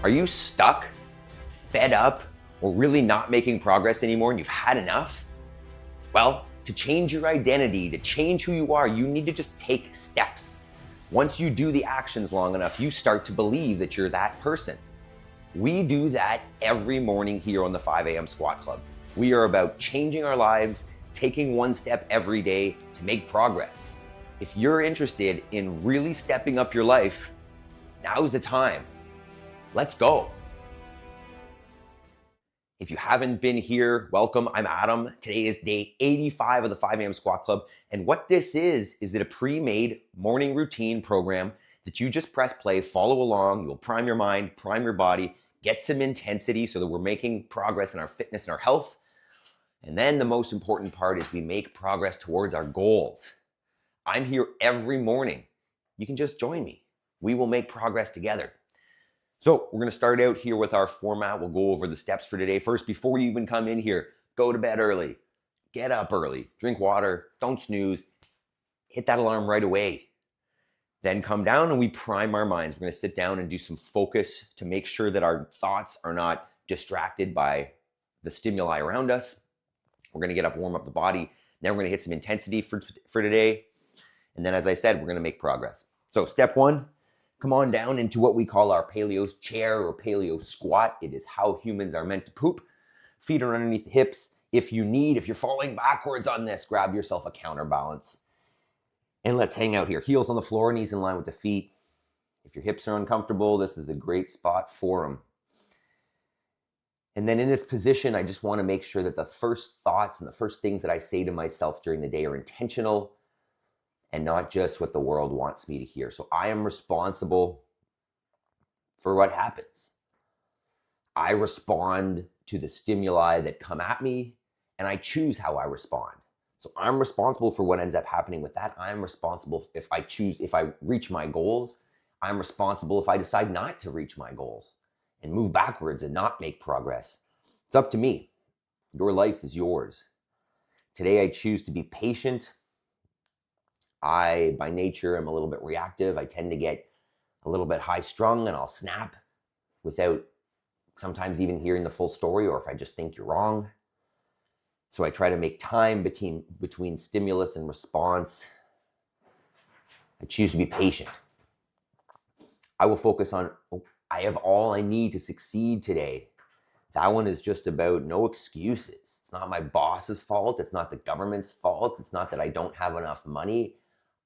Are you stuck, fed up, or really not making progress anymore and you've had enough? Well, to change your identity, to change who you are, you need to just take steps. Once you do the actions long enough, you start to believe that you're that person. We do that every morning here on the 5 a.m. Squat Club. We are about changing our lives, taking one step every day to make progress. If you're interested in really stepping up your life, now's the time. Let's go. If you haven't been here, welcome. I'm Adam. Today is day 85 of the 5 a.m. Squat Club. And what this is it a pre-made morning routine program that you just press play, follow along. You'll prime your mind, prime your body, get some intensity so that we're making progress in our fitness and our health. And then the most important part is we make progress towards our goals. I'm here every morning. You can just join me. We will make progress together. So we're going to start out here with our format. We'll go over the steps for today. First, before you even come in here, go to bed early, get up early, drink water, don't snooze, hit that alarm right away. Then come down and we prime our minds. We're going to sit down and do some focus to make sure that our thoughts are not distracted by the stimuli around us. We're going to get up, warm up the body. Then we're going to hit some intensity for today. And then, as I said, we're going to make progress. So step one, come on down into what we call our paleo chair or paleo squat. It is how humans are meant to poop. Feet are underneath the hips. If you're falling backwards on this, grab yourself a counterbalance. And let's hang out here. Heels on the floor, knees in line with the feet. If your hips are uncomfortable, this is a great spot for them. And then in this position, I just want to make sure that the first thoughts and the first things that I say to myself during the day are intentional and not just what the world wants me to hear. So I am responsible for what happens. I respond to the stimuli that come at me, and I choose how I respond. So I'm responsible for what ends up happening with that. I'm responsible if I reach my goals. I'm responsible if I decide not to reach my goals and move backwards and not make progress. It's up to me. Your life is yours. Today I choose to be patient. I, by nature, am a little bit reactive. I tend to get a little bit high strung and I'll snap without sometimes even hearing the full story, or if I just think you're wrong. So I try to make time between stimulus and response. I choose to be patient. I will focus on, I have all I need to succeed today. That one is just about no excuses. It's not my boss's fault. It's not the government's fault. It's not that I don't have enough money.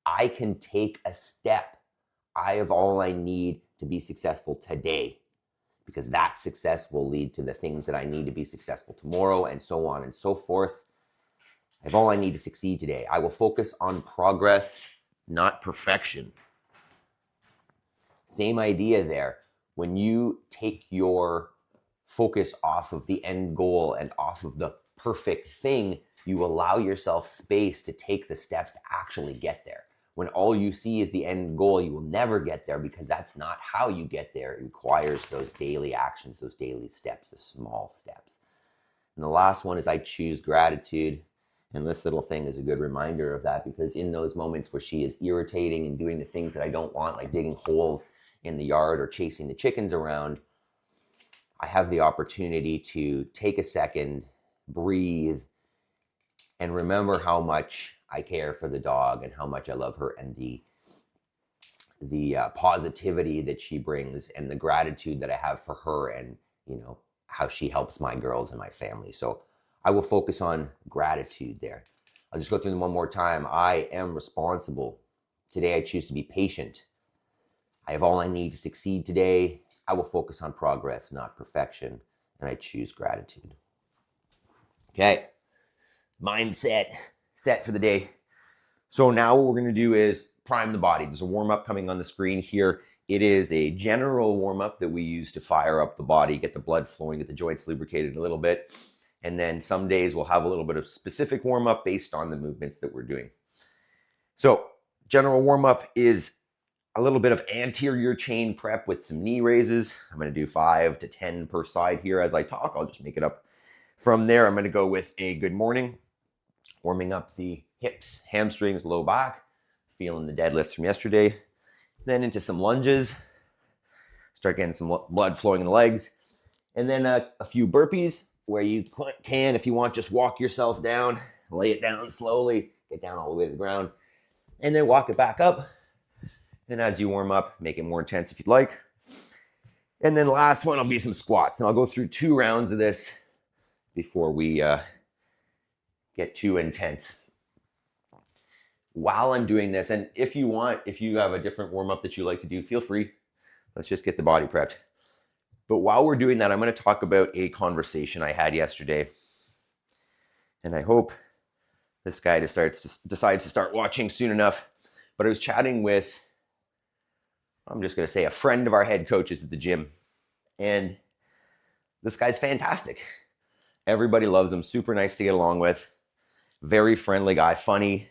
I can take a step. I have all I need to be successful today, because that success will lead to the things that I need to be successful tomorrow, and so on and so forth. I have all I need to succeed today. I will focus on progress, not perfection. Same idea there. When you take your focus off of the end goal and off of the perfect thing, you allow yourself space to take the steps to actually get there. When all you see is the end goal, you will never get there, because that's not how you get there. It requires those daily actions, those daily steps, the small steps. And the last one is I choose gratitude. And this little thing is a good reminder of that, because in those moments where she is irritating and doing the things that I don't want, like digging holes in the yard or chasing the chickens around, I have the opportunity to take a second, breathe, and remember how much I care for the dog and how much I love her, and the positivity that she brings, and the gratitude that I have for her, and how she helps my girls and my family. So I will focus on gratitude there. I'll just go through them one more time. I am responsible. Today I choose to be patient. I have all I need to succeed today. I will focus on progress, not perfection, and I choose gratitude. Okay, mindset set for the day. So now what we're going to do is prime the body. There's a warm-up coming on the screen here. It is a general warm-up that we use to fire up the body, get the blood flowing, get the joints lubricated a little bit. And then some days we'll have a little bit of specific warm-up based on the movements that we're doing. So general warm-up is a little bit of anterior chain prep with some knee raises. I'm going to do 5 to 10 per side here as I talk. I'll just make it up from there. I'm going to go with a good morning, warming up the hips, hamstrings, low back, feeling the deadlifts from yesterday. Then into some lunges. start getting some blood flowing in the legs. And then a few burpees where you can, if you want, just walk yourself down, lay it down slowly, get down all the way to the ground, and then walk it back up. And as you warm up, make it more intense if you'd like. And then last one will be some squats. And I'll go through 2 rounds of this before we get too intense. While I'm doing this, and if you have a different warm-up that you like to do, feel free. Let's just get the body prepped. But while we're doing that, I'm going to talk about a conversation I had yesterday. And I hope this guy decides to start watching soon enough. But I was chatting with, I'm just going to say, a friend of our head coaches at the gym. And this guy's fantastic. Everybody loves him. Super nice to get along with. Very friendly guy. Funny.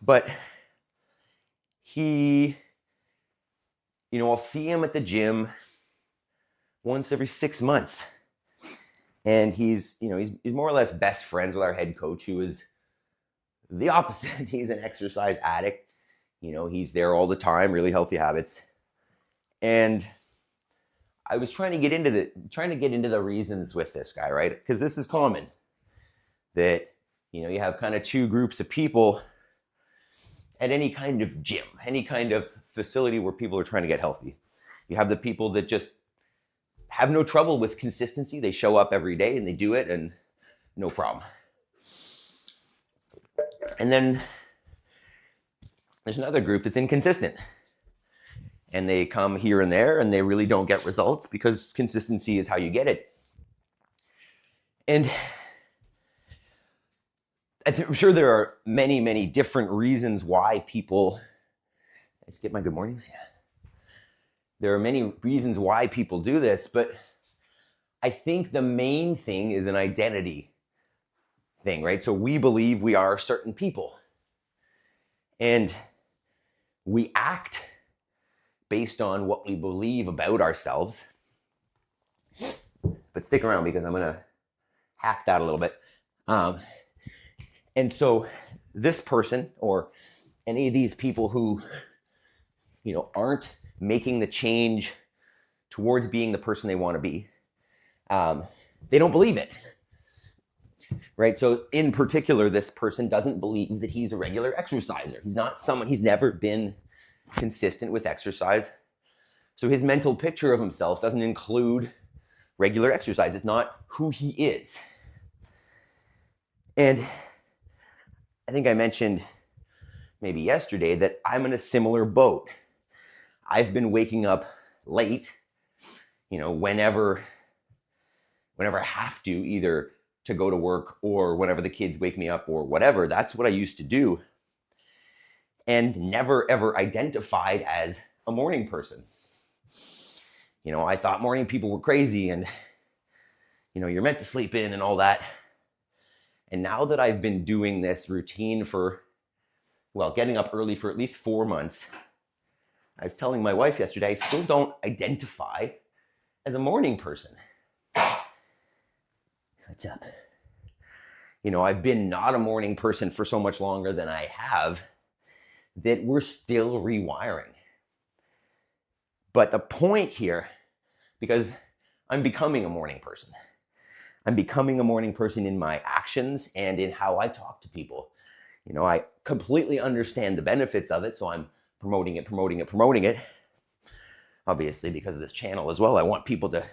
But he, I'll see him at the gym once every 6 months. And he's more or less best friends with our head coach, who is the opposite. He's an exercise addict. He's there all the time, really healthy habits. And I was trying to get into the reasons with this guy, right? Because this is common that, you have kind of 2 groups of people at any kind of gym, any kind of facility where people are trying to get healthy. You have the people that just have no trouble with consistency. They show up every day and they do it and no problem. And then there's another group that's inconsistent. And they come here and there and they really don't get results because consistency is how you get it. And I'm sure there are many, many different reasons why people, let's get my good mornings. Yeah. There are many reasons why people do this, but I think the main thing is an identity thing, right? So we believe we are certain people and we act based on what we believe about ourselves. But stick around because I'm going to hack that a little bit. And so this person or any of these people who, aren't making the change towards being the person they want to be, they don't believe it, right? So in particular, this person doesn't believe that he's a regular exerciser. He's never been consistent with exercise. So his mental picture of himself doesn't include regular exercise. It's not who he is. And I think I mentioned maybe yesterday that I'm in a similar boat. I've been waking up late, whenever I have to, either to go to work or whenever the kids wake me up or whatever. That's what I used to do. And never ever identified as a morning person. I thought morning people were crazy and, you're meant to sleep in and all that. And now that I've been doing this routine getting up early for at least 4 months, I was telling my wife yesterday, I still don't identify as a morning person. What's up? I've been not a morning person for so much longer than I have that we're still rewiring. But the point here, because I'm becoming a morning person. I'm becoming a morning person in my actions and in how I talk to people. I completely understand the benefits of it, so I'm promoting it. Obviously, because of this channel as well, I want people to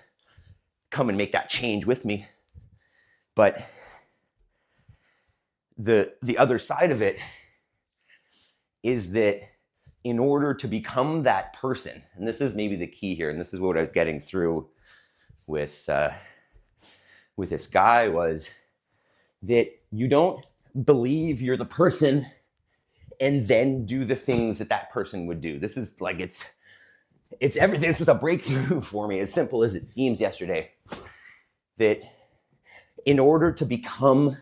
come and make that change with me. But the other side of it is that in order to become that person, and this is maybe the key here, and this is what I was getting through with this guy, was that you don't believe you're the person and then do the things that person would do. This is like, it's everything. This was a breakthrough for me, as simple as it seems yesterday, that in order to become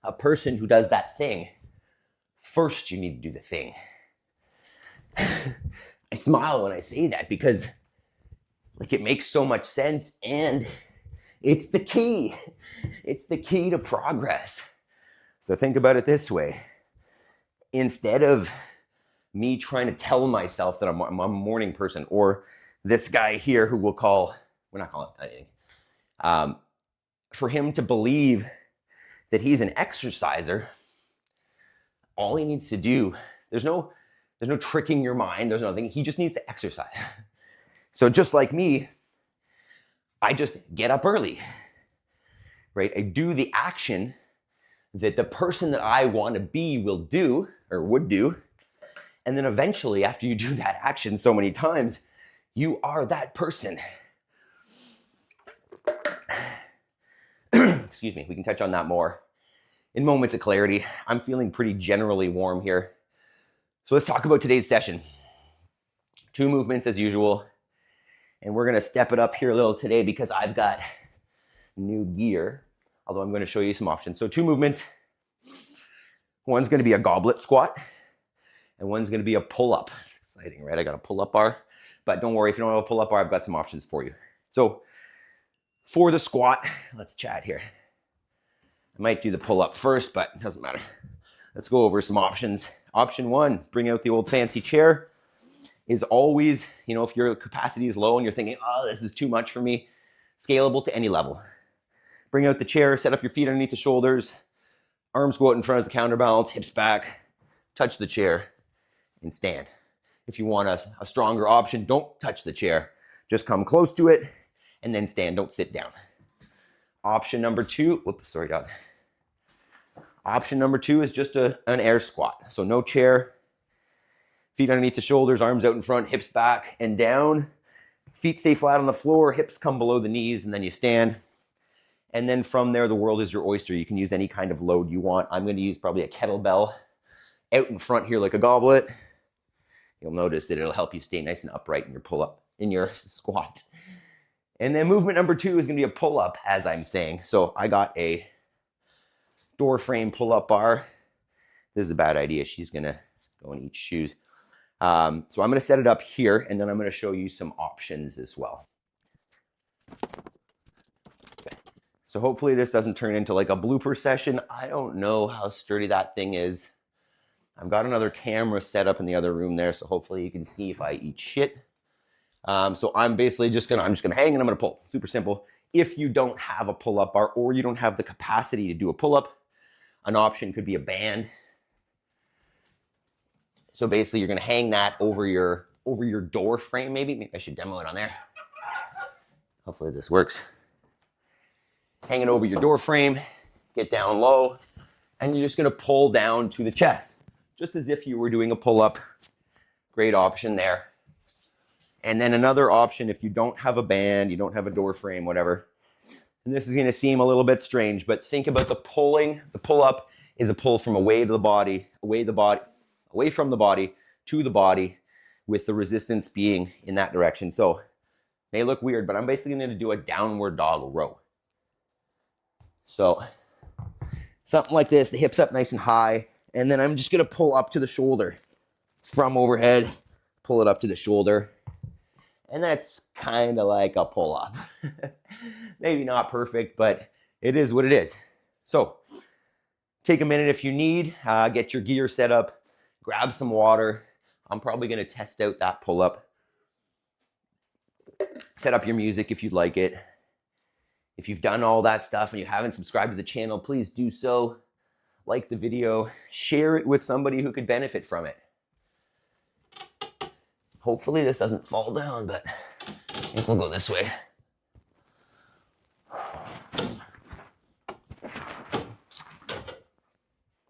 a person who does that thing, first you need to do the thing. I smile when I say that because it makes so much sense, and it's the key. It's the key to progress. So think about it this way. Instead of me trying to tell myself that I'm a morning person, or this guy here who we'll call, we're not calling it anything, for him to believe that he's an exerciser, all he needs to do, there's no tricking your mind, there's nothing, he just needs to exercise. So just like me, I just get up early, right? I do the action that the person that I want to be will do or would do. And then eventually, after you do that action so many times, you are that person. Excuse me, we can touch on that more in moments of clarity. I'm feeling pretty generally warm here. So let's talk about today's session. 2 movements as usual. And we're gonna step it up here a little today because I've got new gear, although I'm gonna show you some options. So 2 movements. One's gonna be a goblet squat, and one's gonna be a pull-up. It's exciting, right? I got a pull-up bar, but don't worry, if you don't have a pull-up bar, I've got some options for you. So for the squat, let's chat here. I might do the pull-up first, but it doesn't matter. Let's go over some options. Option 1, bring out the old fancy chair. Is always, if your capacity is low and you're thinking, oh, this is too much for me, scalable to any level. Bring out the chair, set up your feet underneath the shoulders, arms go out in front as a counterbalance, hips back, touch the chair, and stand. If you want a stronger option, don't touch the chair. Just come close to it and then stand, don't sit down. Option number 2, whoops, sorry, dog. Option number 2 is just an air squat. So no chair, feet underneath the shoulders, arms out in front, hips back and down. Feet stay flat on the floor, hips come below the knees, and then you stand. And then from there, the world is your oyster. You can use any kind of load you want. I'm going to use probably a kettlebell out in front here like a goblet. You'll notice that it'll help you stay nice and upright in your pull-up, in your squat. And then movement number 2 is going to be a pull-up, as I'm saying. So I got a door frame pull-up bar. This is a bad idea. She's going to go in each shoes. So I'm going to set it up here, and then I'm going to show you some options as well. Okay. So hopefully this doesn't turn into like a blooper session. I don't know how sturdy that thing is. I've got another camera set up in the other room there, so hopefully you can see if I eat shit. So I'm basically just gonna hang and I'm gonna pull. Super simple. If you don't have a pull-up bar or you don't have the capacity to do a pull-up, an option could be a band. So basically you're gonna hang that over your door frame, maybe I should demo it on there. Hopefully this works. Hang it over your door frame, get down low, and you're just gonna pull down to the chest, just as if you were doing a pull-up. Great option there. And then another option, if you don't have a band, you don't have a door frame, whatever, and this is gonna seem a little bit strange, but think about the pulling. The pull-up is a pull from away from the body to the body, with the resistance being in that direction. So it may look weird, but I'm basically gonna do a downward dog row. So something like this, the hips up nice and high, and then I'm just gonna pull up to the shoulder from overhead, pull it up to the shoulder. And that's kind of like a pull-up. Maybe not perfect, but it is what it is. So take a minute if you need, get your gear set up, grab some water. I'm probably gonna test out that pull-up. Set up your music if you'd like it. If you've done all that stuff and you haven't subscribed to the channel, please do so. Like the video, share it with somebody who could benefit from it. Hopefully this doesn't fall down, but I think we'll go this way.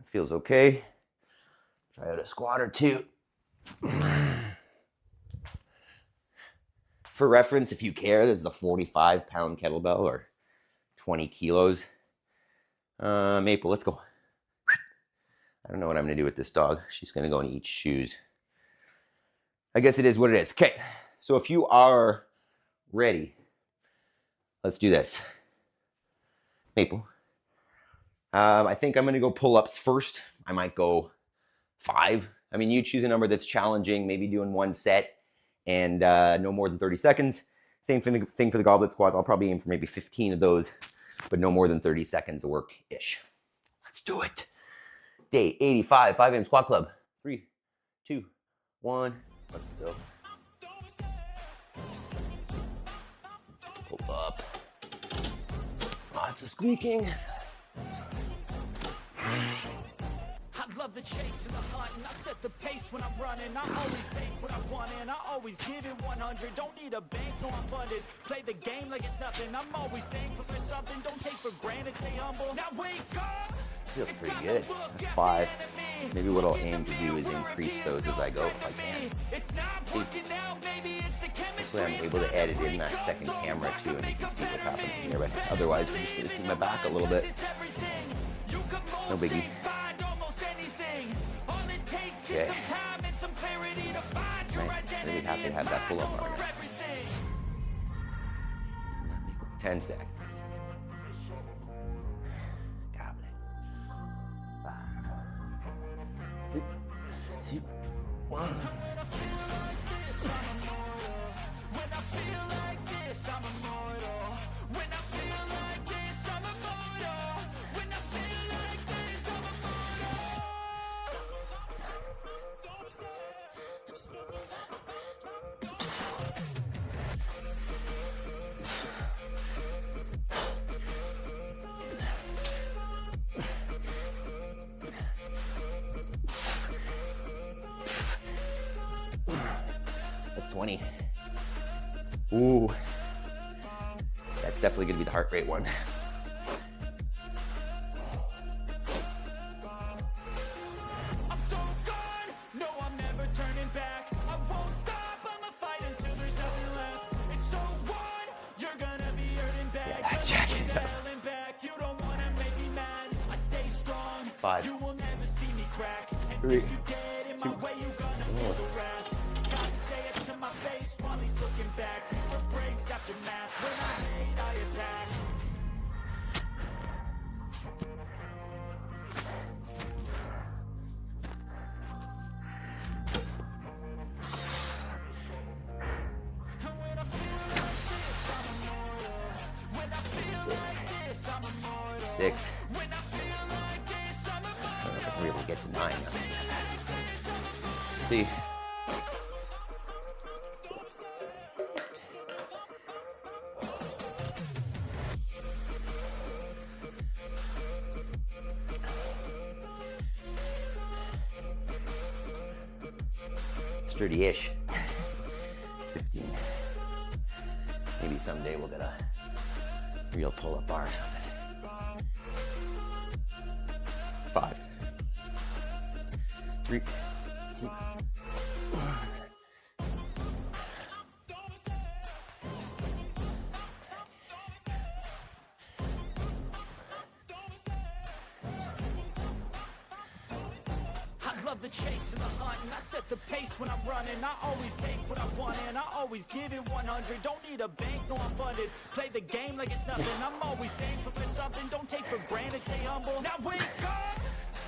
Feels okay. Try out a squat or 2. For reference, if you care, this is a 45-pound kettlebell or 20 kilos. Maple, let's go. I don't know what I'm gonna do with this dog. She's gonna go and eat shoes. I guess it is what it is. Okay, so if you are ready, let's do this. Maple. I think I'm gonna go pull-ups first. I might go 5. I mean, you choose a number that's challenging, maybe doing 1 set and no more than 30 seconds. Same thing for the goblet squats. I'll probably aim for maybe 15 of those, but no more than 30 seconds of work-ish. Let's do it. Day 85, 5 AM Squat Club. 3, 2, 1. Let's go. Pull up. Lots of squeaking. I love the chase and the hunt, and I set the pace when I'm running. I always take what I want, and I always give it 100. Don't need a bank, no, I'm funded. Play the game like it's nothing. I'm always thankful for something. Don't take for granted, stay humble. Now wake up. Feels pretty good. That's 5. Maybe what I'll aim to do is increase those as I go if I can. Hopefully I'm able to edit in that second camera too, and you can see what's happening here. But otherwise, you're just going to see my back a little bit. No biggie. Okay. Nice. Really happy to have that pull up on it. 10 seconds. Goblet. 5, 3, 2, 1. That's 20. Ooh. That's definitely going to be the heart rate one. I'm so good. No, I'm never turning back. I won't stop. I'ma fight until there's nothing left. It's so what? You're gonna be hurting back. Yeah, that's jacking up. You don't wanna make me mad. I stay strong. 5. You will never see me crack. And 3, if you get in my way, you gonna feel the wrath. Gotta say it to my face while he's looking back. For breaks after math. When I hate, I attack. And when I feel like this, I'm immortal. When I feel like this, I'm immortal. 6. When I feel like this, I'm I don't know if I immortal. can really get to 9. See. Sturdy-ish. 15. Maybe someday we'll get a real pull-up bar or something. 5, 3, 2, 1. I love the chase and the hunt, and I set the pace when I'm running. I always take what I want, and I always give it 100. Don't need a bank, no, I'm funded. Play the game like it's nothing. I'm always thankful for something. Don't take for granted, stay humble. Now wake up!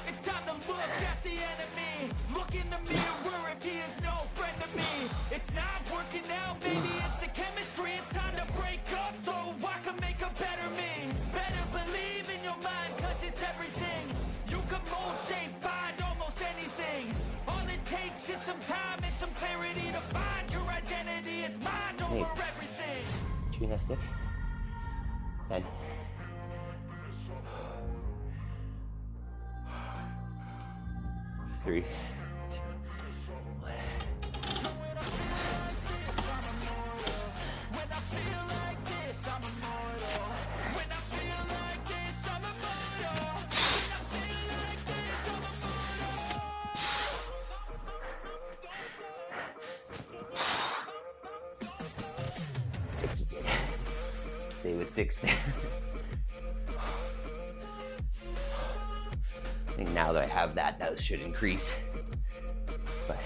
It's time to look at the enemy. Look in the mirror if he is no friend to me. It's not working out, maybe it's the chemistry. It's time to break up so I can make a better me. Better believe in your mind, cause it's everything. You can mold, shape, find almost anything. All it takes is some time and some clarity to find your identity. It's mind over everything. Chewing that stick. 10. 3, 2, 1. When I feel like this, I'm immortal. When I feel like this, I'm immortal. When I feel like this, I'm immortal. When I feel like this, I'm immortal. 6 is good. Stay with 6 there. I think now that I have that, that should increase. But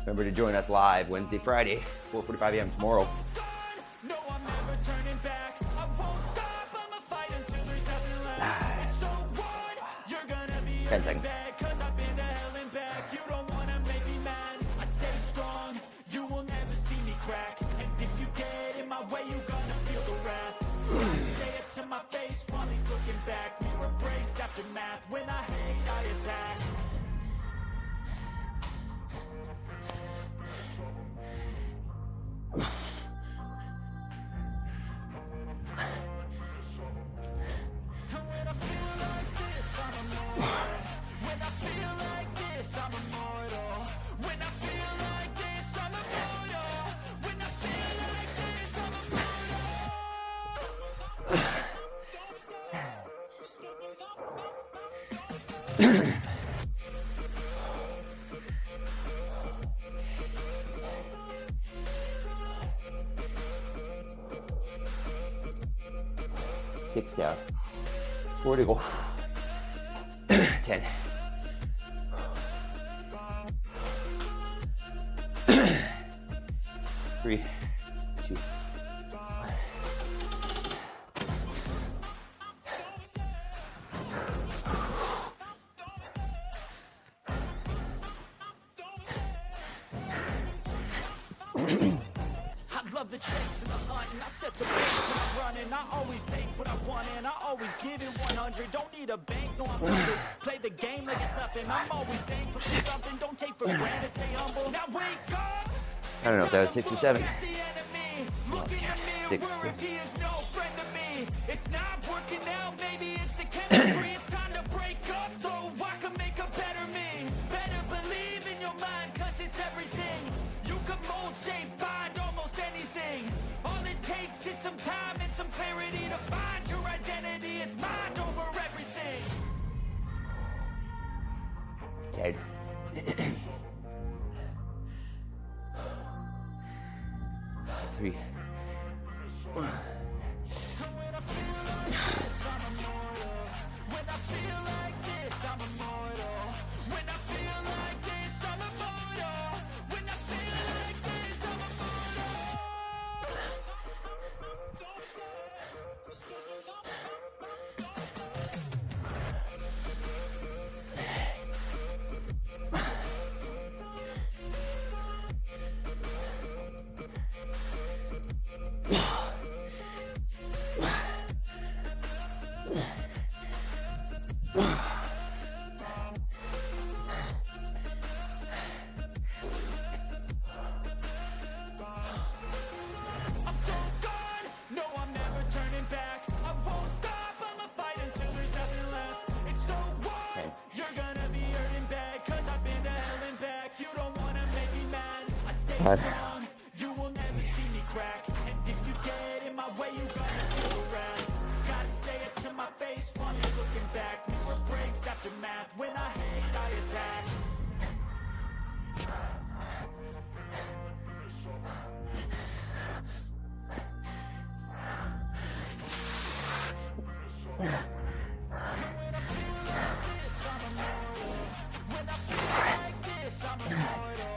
remember to join us live Wednesday, Friday, 4:45 a.m. tomorrow. No, I'm never turning back. I won't stop. I'ma fight until there's nothing left. It's so what? You're gonna be 10 seconds. back, cause I've been to hell and back. You don't wanna make me mad. I stay strong. You will never see me crack. And if you get in my way, you gonna Six down. 4 to go. 10. 3, 2. I love the chase and the hunt, and I set the pace when I'm running. I always take what I want, and I always give it 100. Don't need a bank, no, I'm funded. Play the game like it's nothing. I'm always thankful for something. Don't take for granted, stay humble. Now wake up. I don't know if that was 6 or 7. Look in the mirror, 6. where he is no friend to me. It's not working out, maybe it's the chemistry. It's time to break up so I can make a better me. Better believe in your mind, cause it's everything. You can mold, shape, find almost anything. All it takes is some time and some clarity to find your identity. It's mind over everything. Okay. 3. When I feel like this, I'm immortal. When I feel like this, I'm immortal. When I feel like this, I'm immortal. When I feel like this, I'm immortal. I'm so gone. No, I'm never turning back. I won't stop. I'ma fight until there's nothing left. It's so what? You're gonna be hurting bad, cause I've been to hell and back. You don't wanna make me mad. I stay strong. You will never see me crack. And if you get in my way, you gonna feel wrath. Gotta say it to my face while you're looking back. Mirror breaks after math. When I hate, I attack. When I feel like this, I'm immortal. When I feel like this, I'm immortal.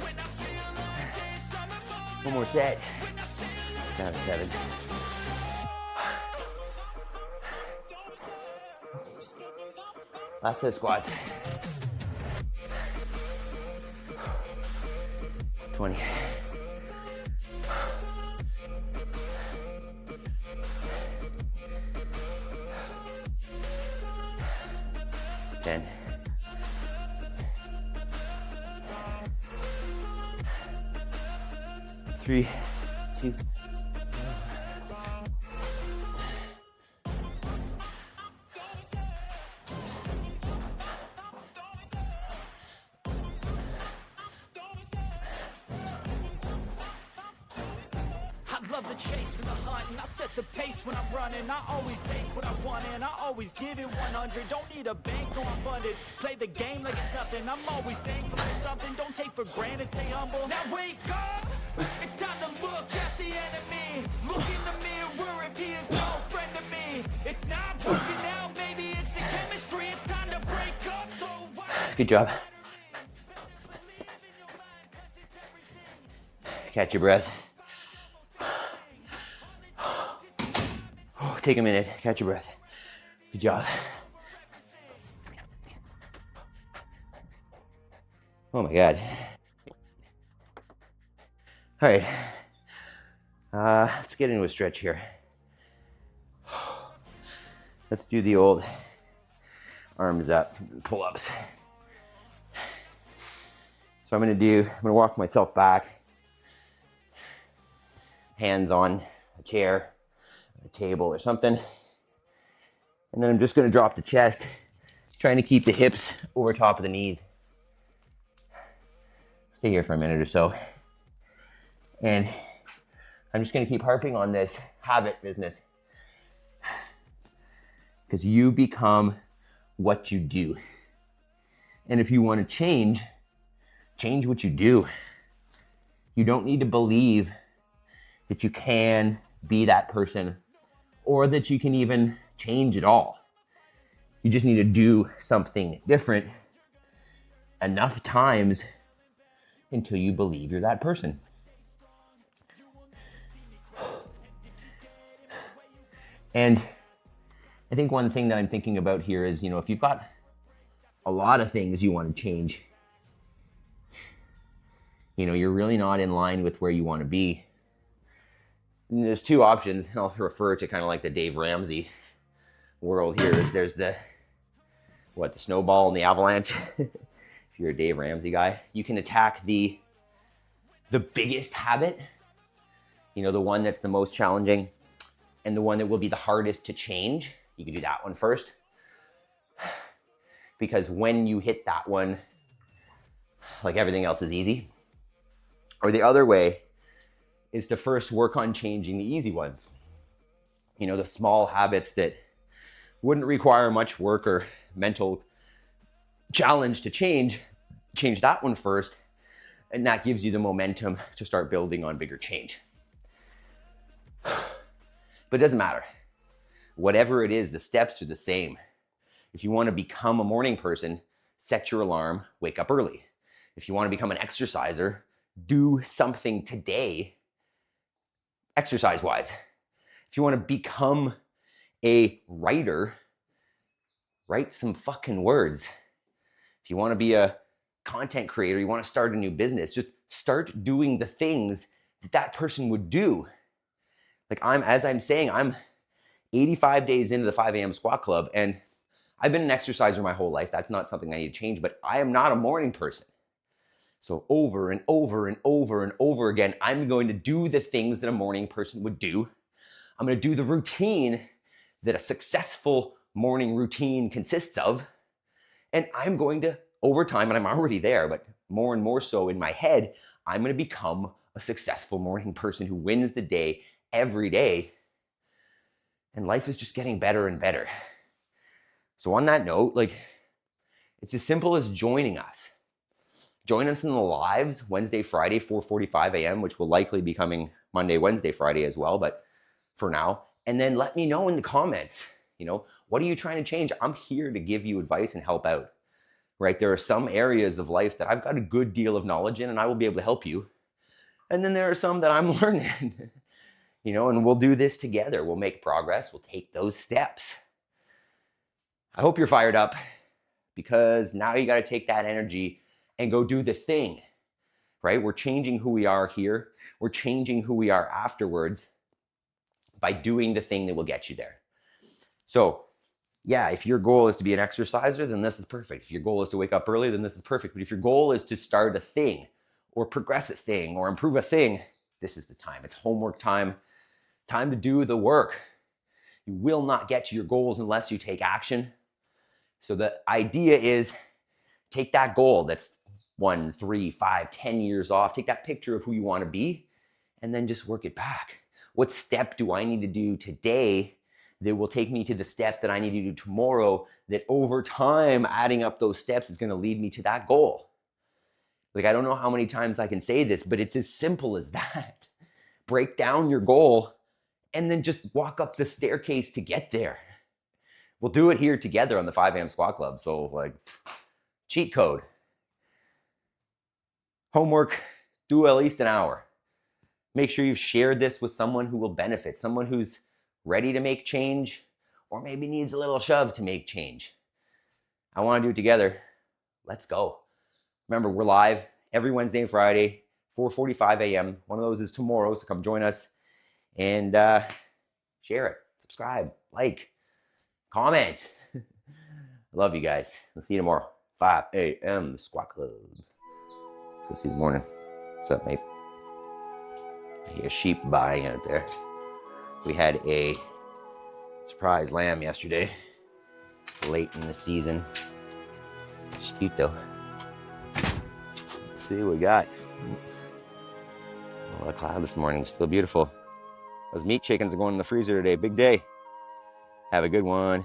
When I feel like this, I'm immortal. One more set. When I feel like Down to 7. Last set of squats. 20. 10. 3, 2. I love the chase and the hunt, and I set the pace when I'm running. I always take what I want, and I always give it 100. Don't need a bank, no, I'm funded. Play the game like it's nothing. I'm always thankful for something. Don't take for granted, stay humble. Now wake up! It's time to look at the enemy. Look in the mirror if he is no friend to me. It's not working out, maybe it's the chemistry. It's time to break up, so why? Good job. Catch your breath. Take a minute. Catch your breath. Good job. Oh my God. All right. Let's get into a stretch here. Let's do the old arms up pull-ups. So I'm gonna walk myself back, hands on a chair, a table or something. And then I'm just gonna drop the chest, trying to keep the hips over top of the knees. Stay here for a minute or so. And I'm just gonna keep harping on this habit business, because you become what you do. And if you want to change what you do. You don't need to believe that you can be that person or that you can even change at all. You just need to do something different enough times until you believe you're that person. And I think one thing that I'm thinking about here is, if you've got a lot of things you want to change, you're really not in line with where you want to be. And there's two options, and I'll refer to kind of like the Dave Ramsey world here. There's the snowball and the avalanche. If you're a Dave Ramsey guy, you can attack the biggest habit, the one that's the most challenging and the one that will be the hardest to change. You can do that one first. Because when you hit that one, like everything else is easy. Or the other way is to first work on changing the easy ones. The small habits that wouldn't require much work or mental challenge to change that one first, and that gives you the momentum to start building on bigger change. But it doesn't matter. Whatever it is, the steps are the same. If you want to become a morning person, set your alarm, wake up early. If you want to become an exerciser, do something today, exercise-wise. If you want to become a writer, write some fucking words. If you want to be a content creator, you want to start a new business, just start doing the things that person would do. Like I'm 85 days into the 5 a.m. squat club, and I've been an exerciser my whole life. That's not something I need to change, but I am not a morning person. So over and over and over and over again, I'm going to do the things that a morning person would do. I'm going to do the routine that a successful morning routine consists of. And I'm going to, over time, and I'm already there, but more and more so in my head, I'm going to become a successful morning person who wins the day every day. And life is just getting better and better. So on that note, it's as simple as joining us. Join us in the lives Wednesday, Friday, 4:45 a.m., which will likely be coming Monday, Wednesday, Friday as well, but for now. And then let me know in the comments, what are you trying to change? I'm here to give you advice and help out, right? There are some areas of life that I've got a good deal of knowledge in, and I will be able to help you. And then there are some that I'm learning, and we'll do this together. We'll make progress. We'll take those steps. I hope you're fired up, because now you got to take that energy and go do the thing, right? We're changing who we are here. We're changing who we are afterwards by doing the thing that will get you there. So yeah, if your goal is to be an exerciser, then this is perfect. If your goal is to wake up early, then this is perfect. But if your goal is to start a thing or progress a thing or improve a thing, this is the time. It's homework time. Time to do the work. You will not get to your goals unless you take action. So the idea is, take that goal that's 1, 3, 5, 10 years off. Take that picture of who you want to be and then just work it back. What step do I need to do today that will take me to the step that I need to do tomorrow, that over time, adding up those steps is going to lead me to that goal? I don't know how many times I can say this, but it's as simple as that. Break down your goal and then just walk up the staircase to get there. We'll do it here together on the 5 a.m. squat club. So cheat code. Homework, do at least an hour. Make sure you've shared this with someone who will benefit, someone who's ready to make change or maybe needs a little shove to make change. I want to do it together. Let's go. Remember, we're live every Wednesday and Friday, 4:45 a.m. One of those is tomorrow, so come join us and share it, subscribe, like, comment. I love you guys. We'll see you tomorrow, 5 a.m. Squat Club. So see you in the morning. What's up, mate? I hear sheep buying out there. We had a surprise lamb yesterday, late in the season. She's cute though. Let's see what we got. A lot of cloud this morning, still beautiful. Those meat chickens are going in the freezer today, big day. Have a good one.